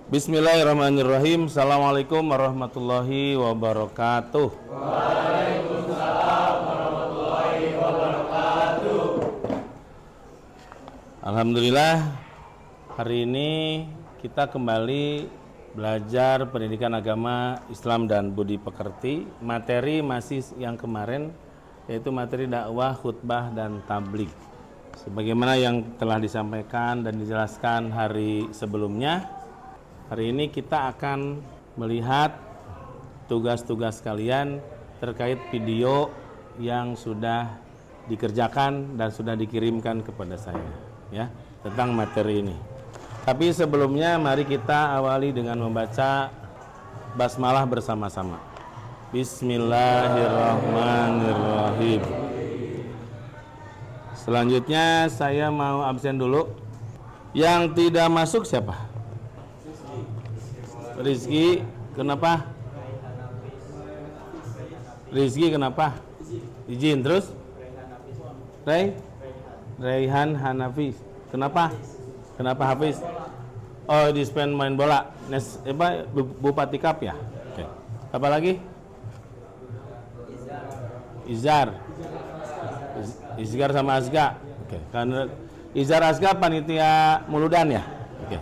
Bismillahirrahmanirrahim. Assalamualaikum warahmatullahi wabarakatuh. Waalaikumsalam warahmatullahi wabarakatuh. Alhamdulillah, hari ini kita kembali belajar pendidikan agama Islam dan budi pekerti. Materi masih yang kemarin, yaitu materi dakwah, khutbah, dan tabligh. Sebagaimana yang telah disampaikan dan dijelaskan hari sebelumnya, hari ini kita akan melihat tugas-tugas kalian terkait video yang sudah dikerjakan dan sudah dikirimkan kepada saya, ya, tentang materi ini. Tapi sebelumnya mari kita awali dengan membaca basmalah bersama-sama. Bismillahirrahmanirrahim. Selanjutnya saya mau absen dulu. Yang tidak masuk siapa? Rizky, kenapa? Rizky kenapa? Izin. Terus? Raihan Hanafi. Kenapa? Kenapa Hafiz? Oh, dispen main bola. Bupati Cup ya? Oke. Apa lagi? Izgar sama Azga. Oke. Karena Izar Azga panitia Muludan ya? Oke.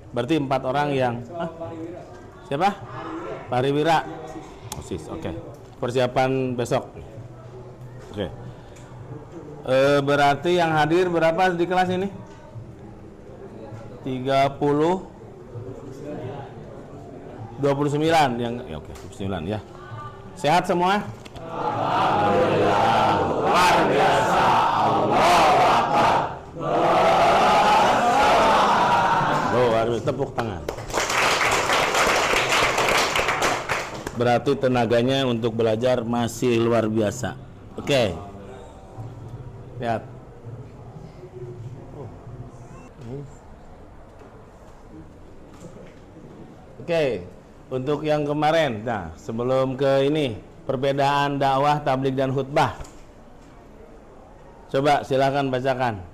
Berarti 4 orang yang siapa? Pariwira. OSIS. Oke. Persiapan besok. Oke. Berarti yang hadir berapa di kelas ini? 29 yang ya, oke, 29 ya. Sehat semua? Alhamdulillah, luar biasa. Allahu Akbar. Harus tepuk tangan. Berarti tenaganya untuk belajar masih luar biasa. Oke. Lihat. Oke. Untuk yang kemarin, nah, sebelum ke ini, perbedaan dakwah, tabligh dan khutbah. Coba silakan bacakan.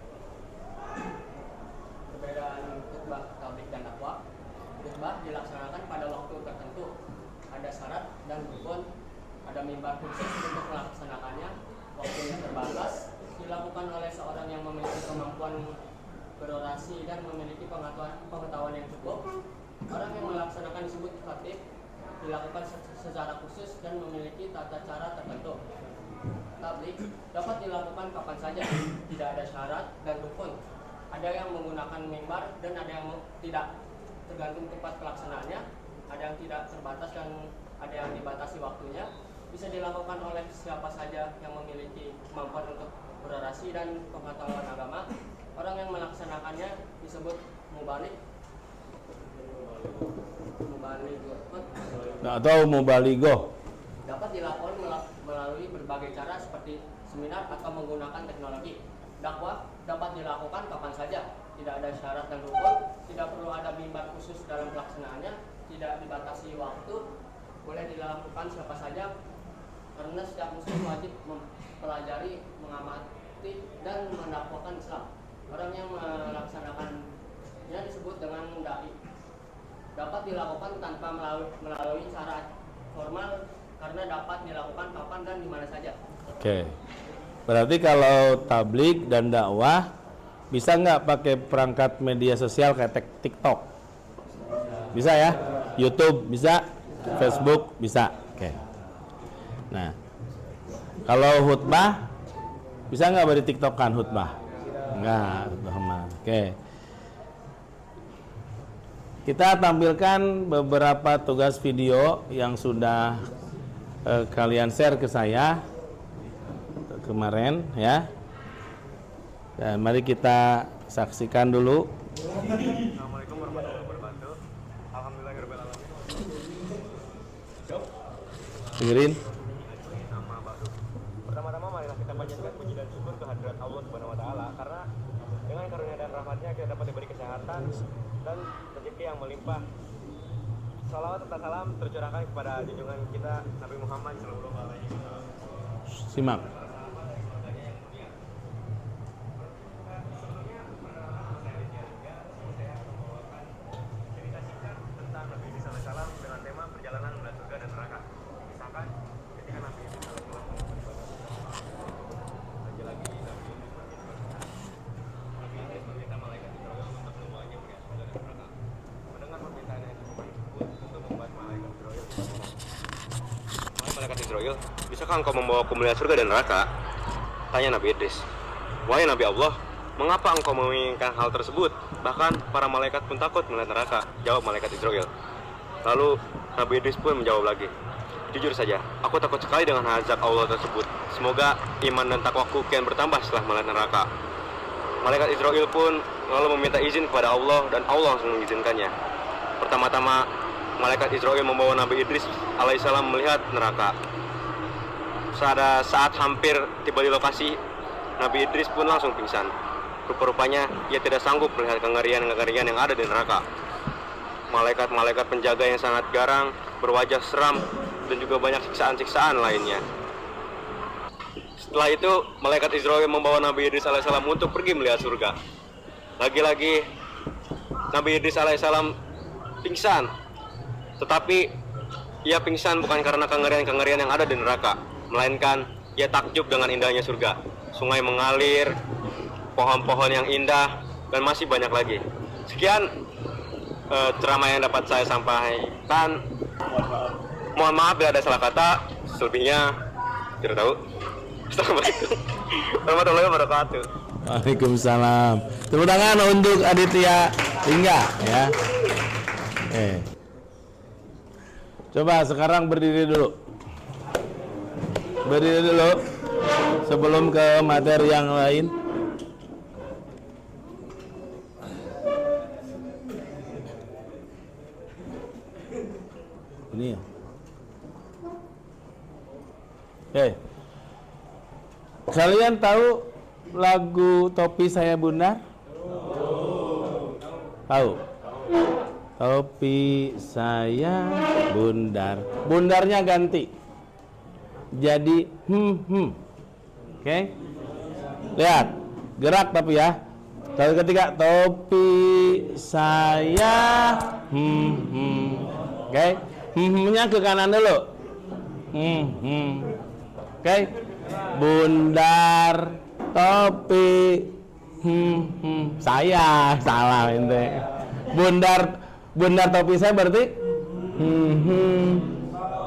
Dilaksanakan pada waktu tertentu, ada syarat dan rukun, ada mimbar khusus untuk melaksanakannya, waktunya terbatas, dilakukan oleh seorang yang memiliki kemampuan berorasi dan memiliki pengetahuan yang cukup. Orang yang melaksanakan disebut khatib, dilakukan secara khusus dan memiliki tata cara tertentu. Tabligh dapat dilakukan kapan saja, tidak ada syarat dan rukun. Ada yang menggunakan mimbar dan ada yang tidak, tergantung tempat pelaksanaannya. Ada yang tidak terbatas dan ada yang dibatasi waktunya. Bisa dilakukan oleh siapa saja yang memiliki kemampuan untuk berorasi dan pengetahuan agama. Orang yang melaksanakannya disebut mubaligh atau mubalighah. Dapat dilakukan melalui berbagai cara seperti seminar atau menggunakan teknologi. Dakwah dapat dilakukan kapan saja, tidak ada syarat dan rukun, tidak perlu ada mimbar khusus dalam pelaksanaannya, tidak dibatasi waktu, boleh dilakukan siapa saja, karena setiap muslim wajib mempelajari, mengamati, dan mendakwakan Islam. Orang yang melaksanakannya disebut dengan dai. Dapat dilakukan tanpa melalui cara formal, karena dapat dilakukan kapan dan di mana saja. Oke. Berarti kalau tabligh dan dakwah bisa nggak pakai perangkat media sosial kayak TikTok? Bisa ya? YouTube bisa, Facebook bisa. Oke. Nah, kalau khutbah bisa nggak beri TikTokan khutbah? Enggak, oke. Kita tampilkan beberapa tugas video yang sudah kalian share ke saya kemarin, ya. Dan mari kita saksikan dulu. Assalamualaikum warahmatullahi wabarakatuh. Alhamdulillahirabbil alamin. Dengerin. Nama Badu. Pertama-tama marilah kita panjatkan puji dan syukur kehadirat Allah Subhanahu wa taala, karena dengan karunia dan rahmatnya kita dapat diberi kesehatan dan rezeki yang melimpah. Salawat serta salam tercurahkan kepada junjungan kita Nabi Muhammad SAW. Simak. Israel, bisakah engkau membawaku melihat surga dan neraka? Tanya Nabi Idris. Wahai Nabi Allah, mengapa engkau menginginkan hal tersebut? Bahkan para malaikat pun takut melihat neraka, jawab malaikat Israel. Lalu Nabi Idris pun menjawab lagi. Jujur saja, aku takut sekali dengan azab Allah tersebut. Semoga iman dan takwaku kian bertambah setelah melihat neraka. Malaikat Israel pun lalu meminta izin kepada Allah dan Allah langsung mengizinkannya. Pertama-tama, malaikat Israel membawa Nabi Idris alaihissalam melihat neraka. Saat hampir tiba di lokasi, Nabi Idris pun langsung pingsan. Rupa-rupanya ia tidak sanggup melihat kengerian-kengerian yang ada di neraka. Malaikat-malaikat penjaga yang sangat garang, berwajah seram, dan juga banyak siksaan-siksaan lainnya. Setelah itu, malaikat Israel membawa Nabi Idris alaihissalam untuk pergi melihat surga. Lagi-lagi, Nabi Idris alaihissalam pingsan. Tetapi, ia pingsan bukan karena kengerian-kengerian yang ada di neraka, melainkan ia takjub dengan indahnya surga. Sungai mengalir, pohon-pohon yang indah, dan masih banyak lagi. Sekian ceramah yang dapat saya sampaikan. Mohon maaf bila ada salah kata, selebihnya tidak tahu. Assalamualaikum warahmatullahi wabarakatuh. Waalaikumsalam. Tepuk tangan untuk Aditya Lingga ya. Coba sekarang berdiri dulu. Berdiri dulu sebelum ke materi yang lain. Ini ya. Kalian tahu lagu Topi Saya Bundar? Tahu? Topi saya bundar. Bundarnya ganti. Jadi Oke? Lihat, gerak tapi ya. Kalau ketika topi saya Oke? Nya ke kanan dulu. Oke? Bundar topi saya salah ente. Bundar topi saya berarti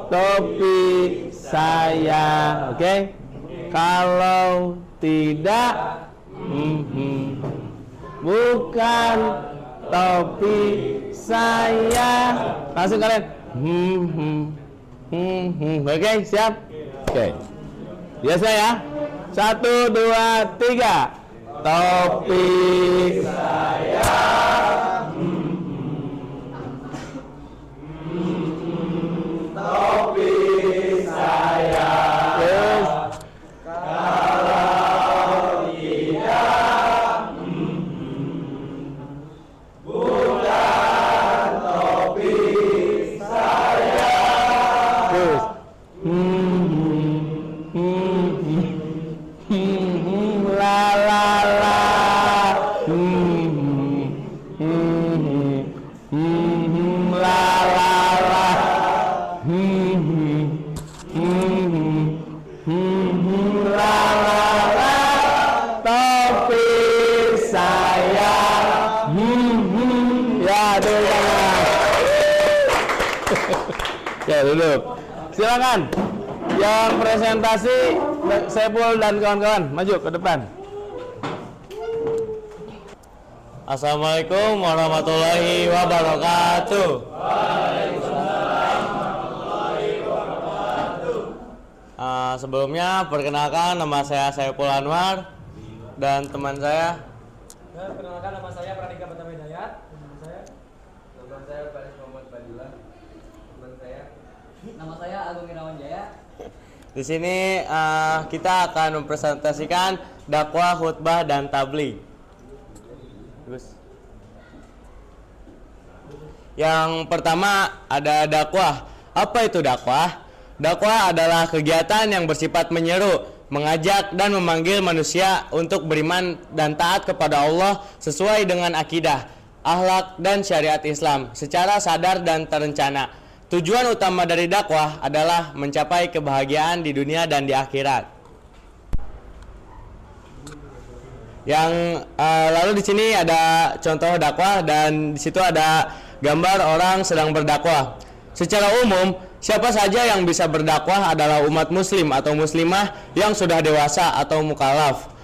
topi saya. Oke? Kalau tidak bukan topi saya. Langsung kalian Oke, siap? Oke. Biasa ya. 1, 2, 3. Topi saya. Topi saya. Terus. Kalau tidak bukan topi saya. Terus. La la la. La la la. La la la. Topi saya. Ya, duduk tangan. Ya, duduk. Silakan. Yang presentasi Saiful dan kawan-kawan maju ke depan. Assalamualaikum warahmatullahi wabarakatuh. Sebelumnya perkenalkan, nama saya Saiful Anwar dan teman saya. Perkenalkan, nama saya Pradika Batama Hidayat. Nama saya Faris Muhammad Fadilah. Teman saya. Nama saya Agung Irawan Jaya. Di sini kita akan mempresentasikan dakwah, khutbah, dan tabligh. Yang pertama ada dakwah. Apa itu dakwah? Dakwah adalah kegiatan yang bersifat menyeru, mengajak dan memanggil manusia untuk beriman dan taat kepada Allah sesuai dengan akidah, akhlak dan syariat Islam secara sadar dan terencana. Tujuan utama dari dakwah adalah mencapai kebahagiaan di dunia dan di akhirat. Yang lalu di sini ada contoh dakwah dan di situ ada gambar orang sedang berdakwah. Secara umum, Siapa saja yang bisa berdakwah adalah umat muslim atau muslimah yang sudah dewasa atau mukallaf.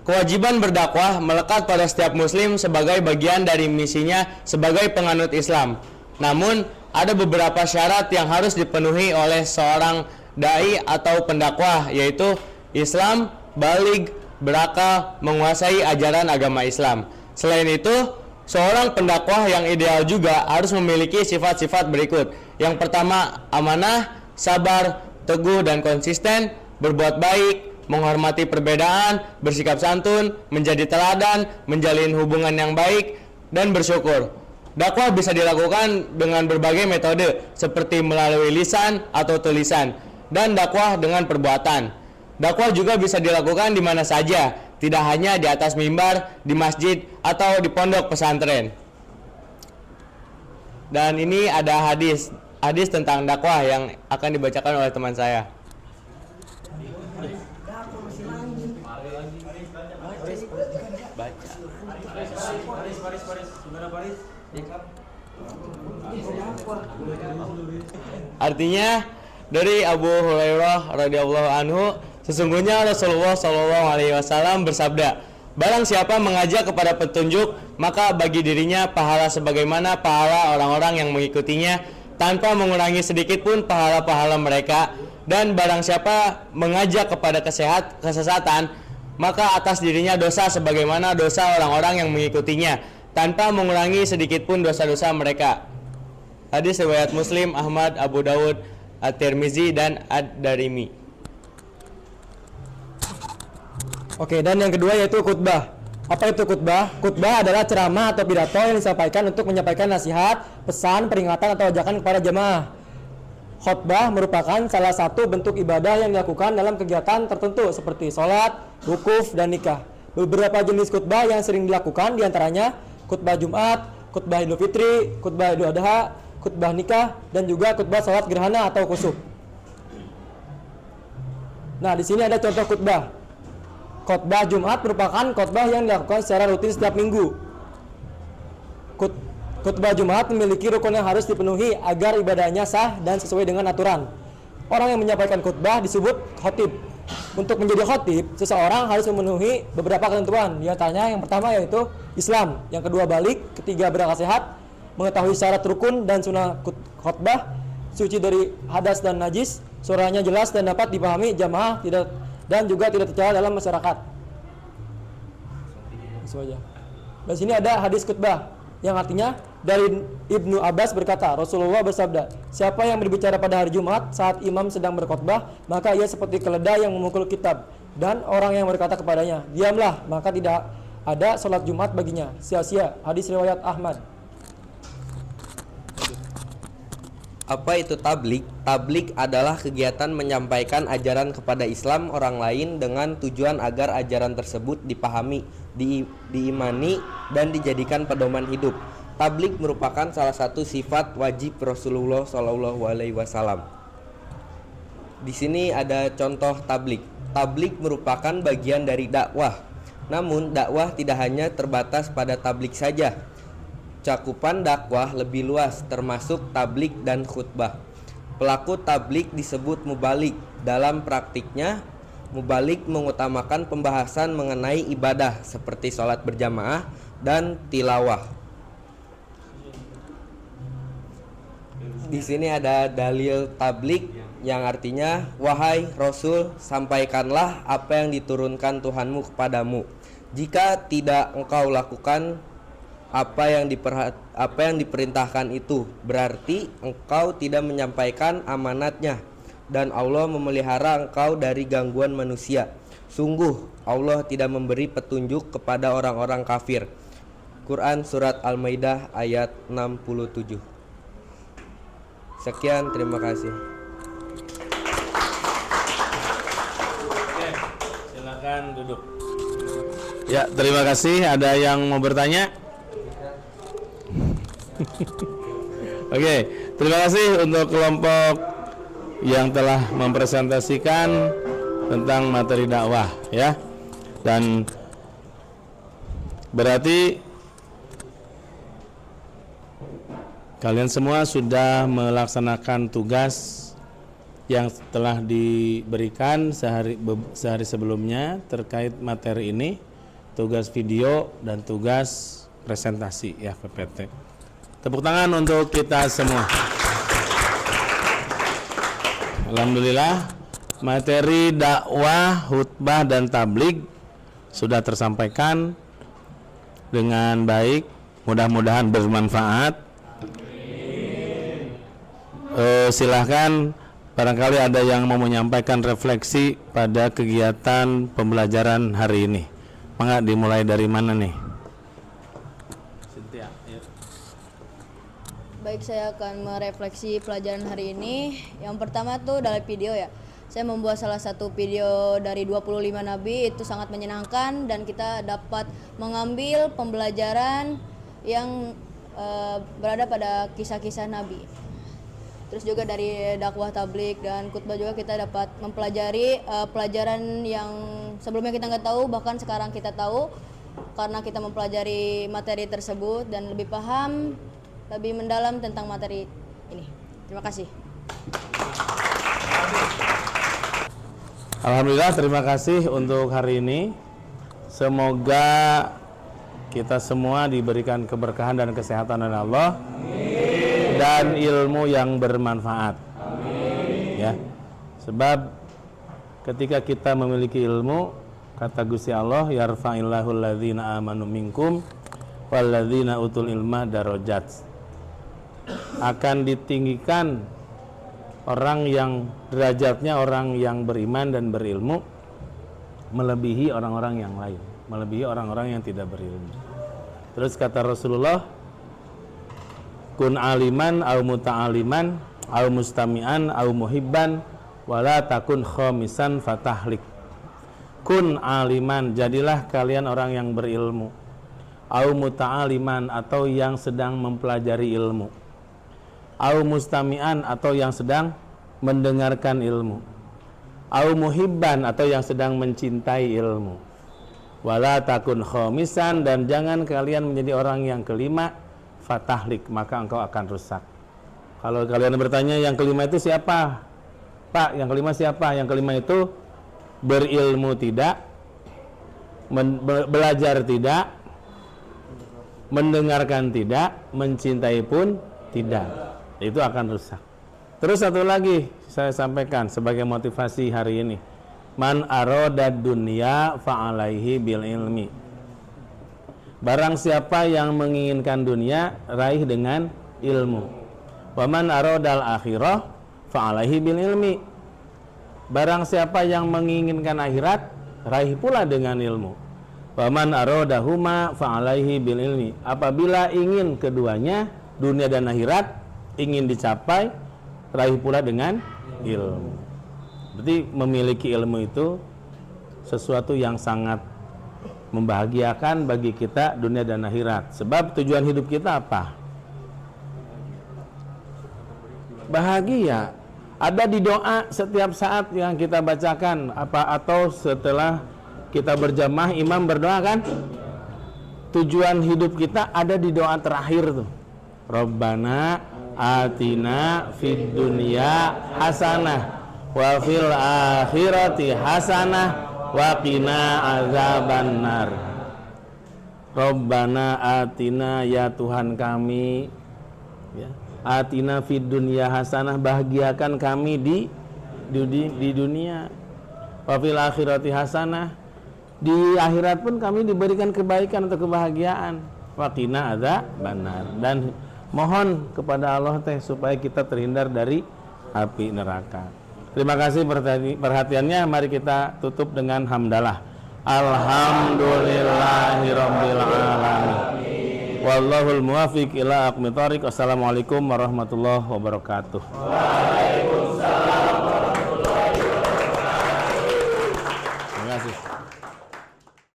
Kewajiban berdakwah melekat pada setiap muslim sebagai bagian dari misinya sebagai penganut Islam. Namun, ada beberapa syarat yang harus dipenuhi oleh seorang dai atau pendakwah, yaitu Islam, baligh, berakal, menguasai ajaran agama Islam. Selain itu, seorang pendakwah yang ideal juga harus memiliki sifat-sifat berikut. Yang pertama, amanah, sabar, teguh dan konsisten, berbuat baik, menghormati perbedaan, bersikap santun, menjadi teladan, menjalin hubungan yang baik, dan bersyukur. Dakwah bisa dilakukan dengan berbagai metode, seperti melalui lisan atau tulisan, dan dakwah dengan perbuatan. Dakwah juga bisa dilakukan di mana saja, tidak hanya di atas mimbar, di masjid, atau di pondok pesantren. Dan ini ada hadis tentang dakwah yang akan dibacakan oleh teman saya. Artinya dari Abu Hurairah radhiyallahu anhu, sesungguhnya Rasulullah Shallallahu Alaihi Wasallam bersabda, barang siapa mengajak kepada petunjuk, maka bagi dirinya pahala sebagaimana pahala orang-orang yang mengikutinya, tanpa mengurangi sedikit pun pahala-pahala mereka. Dan barang siapa mengajak kepada kesesatan, maka atas dirinya dosa sebagaimana dosa orang-orang yang mengikutinya, tanpa mengurangi sedikit pun dosa-dosa mereka. Hadis riwayat Muslim, Ahmad, Abu Dawud, At-Tirmizi, dan Ad-Darimi. Oke, dan yang kedua yaitu khutbah. Apa itu khutbah? Khutbah adalah ceramah atau pidato yang disampaikan untuk menyampaikan nasihat, pesan, peringatan atau ajakan kepada jemaah. Khutbah merupakan salah satu bentuk ibadah yang dilakukan dalam kegiatan tertentu seperti sholat, wukuf, dan nikah. Beberapa jenis khutbah yang sering dilakukan diantaranya khutbah Jumat, khutbah Idul Fitri, khutbah Idul Adha, khutbah nikah, dan juga khutbah sholat gerhana atau khusuf. Nah, di sini ada contoh khutbah. Khutbah Jumat merupakan khutbah yang dilakukan secara rutin setiap minggu. Khutbah Jumat memiliki rukun yang harus dipenuhi agar ibadahnya sah dan sesuai dengan aturan. Orang yang menyampaikan khutbah disebut khatib. Untuk menjadi khatib, seseorang harus memenuhi beberapa ketentuan. Di antaranya yang pertama yaitu Islam, yang kedua baligh, ketiga berakal sehat, mengetahui syarat rukun dan sunnah khutbah, suci dari hadas dan najis, suaranya jelas dan dapat dipahami jamaah dan juga tidak tercela dalam masyarakat. Itu aja. Dan sini ada hadis khutbah yang artinya dari Ibnu Abbas berkata, Rasulullah bersabda, siapa yang berbicara pada hari Jumat saat imam sedang berkhutbah, maka ia seperti keledai yang memukul kitab, dan orang yang berkata kepadanya, diamlah, maka tidak ada sholat Jumat baginya, sia-sia. Hadis riwayat Ahmad. Apa itu tablik? Tablik adalah kegiatan menyampaikan ajaran kepada Islam orang lain dengan tujuan agar ajaran tersebut dipahami, diimani, dan dijadikan pedoman hidup. Tablik merupakan salah satu sifat wajib Rasulullah SAW. Di sini ada contoh tablik. Tablik merupakan bagian dari dakwah. Namun dakwah tidak hanya terbatas pada tablik saja. Cakupan dakwah lebih luas, termasuk tablik dan khutbah. Pelaku tablik disebut mubalik. Dalam praktiknya, mubalik mengutamakan pembahasan mengenai ibadah seperti sholat berjamaah dan tilawah. Di sini ada dalil tablik yang artinya, wahai Rasul, sampaikanlah apa yang diturunkan Tuhanmu kepadamu. Jika tidak engkau lakukan apa yang diperintahkan itu, berarti engkau tidak menyampaikan amanatnya, dan Allah memelihara engkau dari gangguan manusia. Sungguh Allah tidak memberi petunjuk kepada orang-orang kafir. Quran Surat Al-Maidah ayat 67. Sekian, terima kasih. Oke, silakan duduk. Ya, terima kasih. Ada yang mau bertanya? Oke, terima kasih untuk kelompok yang telah mempresentasikan tentang materi dakwah, ya. Dan berarti Kalian semua sudah melaksanakan tugas yang telah diberikan sehari sebelumnya terkait materi ini, tugas video dan tugas presentasi ya PPT. Tepuk tangan untuk kita semua. Alhamdulillah, materi dakwah, khutbah dan tabligh sudah tersampaikan dengan baik, mudah-mudahan bermanfaat. Silahkan barangkali ada yang mau menyampaikan refleksi pada kegiatan pembelajaran hari ini. Mangga dimulai dari mana nih? Cynthia, ya. Baik, saya akan merefleksi pelajaran hari ini. Yang pertama tuh dari video ya. Saya membuat salah satu video dari 25 nabi, itu sangat menyenangkan dan kita dapat mengambil pembelajaran yang berada pada kisah-kisah nabi. Terus juga dari dakwah, tabligh dan khutbah juga kita dapat mempelajari pelajaran yang sebelumnya kita nggak tahu, bahkan sekarang kita tahu karena kita mempelajari materi tersebut dan lebih paham, lebih mendalam tentang materi ini. Terima kasih. Alhamdulillah, terima kasih untuk hari ini. Semoga kita semua diberikan keberkahan dan kesehatan oleh Allah. Dan ilmu yang bermanfaat. Ya. Sebab ketika kita memiliki ilmu, kata Gusti Allah, yarfa'illahu alladzina amanu minkum walladzina utul ilma darajat. Akan ditinggikan orang yang derajatnya orang yang beriman dan berilmu melebihi orang-orang yang lain, melebihi orang-orang yang tidak berilmu. Terus kata Rasulullah, kun aliman au muta'aliman au mustami'an au muhibban wala takun khamisan fatahlik. Kun aliman, jadilah kalian orang yang berilmu, au muta'aliman atau yang sedang mempelajari ilmu, au mustami'an atau yang sedang mendengarkan ilmu, au muhibban atau yang sedang mencintai ilmu, wala takun khamisan, dan jangan kalian menjadi orang yang kelima, fatahlik, maka engkau akan rusak. Kalau kalian bertanya yang kelima itu siapa? Pak, yang kelima siapa? Yang kelima itu berilmu tidak, belajar tidak, mendengarkan tidak, mencintai pun tidak. Itu akan rusak. Terus satu lagi saya sampaikan sebagai motivasi hari ini. Man aroda dunya fa'alaihi bil ilmi. Barang siapa yang menginginkan dunia, raih dengan ilmu. Wa man arodal akhirah fa'alaihi bil ilmi. Barang siapa yang menginginkan akhirat, raih pula dengan ilmu. Wa man arodahuma fa'alaihi bil ilmi. Apabila ingin keduanya, dunia dan akhirat, ingin dicapai, raih pula dengan ilmu. Berarti memiliki ilmu itu sesuatu yang sangat membahagiakan bagi kita dunia dan akhirat. Sebab tujuan hidup kita apa? Bahagia. Ada di doa setiap saat yang kita bacakan apa, atau setelah kita berjamaah imam berdoa kan? Tujuan hidup kita ada di doa terakhir tuh. Rabbana atina fid dunya hasanah wa fil akhirati hasanah wa qina azabannar. Rabbana atina, ya Tuhan kami, ya, atina fid dunya hasanah, bahagiakan kami di dunia, wa fil akhirati hasanah, di akhirat pun kami diberikan kebaikan atau kebahagiaan, wa qina azabannar, dan mohon kepada Allah teh supaya kita terhindar dari api neraka. Terima kasih perhatiannya. Mari kita tutup dengan hamdalah. Alhamdulillahirabbil alamin. Wallahul muwaffiq ila aqwamit thoriq. Wassalamualaikum warahmatullahi wabarakatuh.